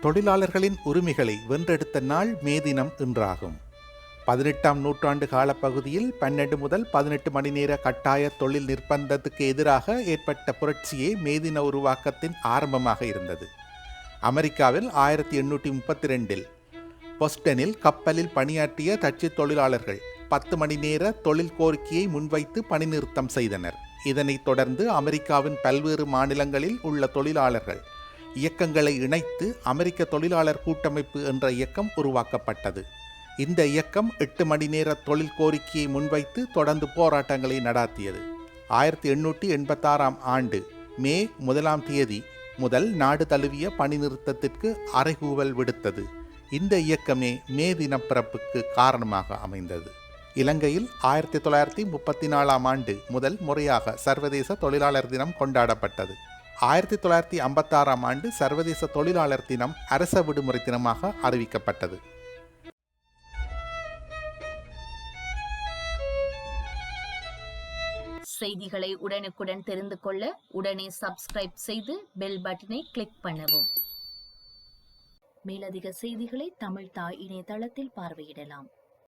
தொழிலாளர்களின் உரிமைகளை வென்றெடுத்த நாள் மே தினம் என்றாகும். 18ஆம் நூற்றாண்டு காலப்பகுதியில் 12 முதல் 18 மணி நேர கட்டாய தொழில் நிர்பந்தத்துக்கு எதிராக ஏற்பட்ட புரட்சியே மே தின உருவாக்கத்தின் ஆரம்பமாக இருந்தது. அமெரிக்காவில் 1832இல் பொஸ்டனில் கப்பலில் பணியாற்றிய தச்சு தொழிலாளர்கள் 10 மணி நேர தொழில் கோரிக்கையை முன்வைத்து பணி நிறுத்தம் செய்தனர். இதனைத் தொடர்ந்து அமெரிக்காவின் பல்வேறு மாநிலங்களில் உள்ள தொழிலாளர்கள் இயக்கங்களை இணைத்து அமெரிக்க தொழிலாளர் கூட்டமைப்பு என்ற இயக்கம் உருவாக்கப்பட்டது. இந்த இயக்கம் 8 மணி நேர தொழில் கோரிக்கையை முன்வைத்து தொடர்ந்து போராட்டங்களை நடாத்தியது. 1886ஆம் ஆண்டு மே 1ஆம் தேதி முதல் நாடு தழுவிய பணி நிறுத்தத்திற்கு அறைகூவல் விடுத்தது. இந்த இயக்கமே மே தின பிறப்புக்கு காரணமாக அமைந்தது. இலங்கையில் 1934ஆம் ஆண்டு முதல் முறையாக சர்வதேச தொழிலாளர் தினம் கொண்டாடப்பட்டது. 1956ஆம் ஆண்டு சர்வதேச தொழிலாளர் தினம் அரச விடுமுறை தினமாக அறிவிக்கப்பட்டது. செய்திகளை உடனுக்குடன் தெரிந்து கொள்ள உடனே சப்ஸ்கிரைப் செய்து பெல் பட்டனை கிளிக் பண்ணவும். மேலதிக செய்திகளை தமிழ் தாய் இணையதளத்தில் பார்வையிடலாம்.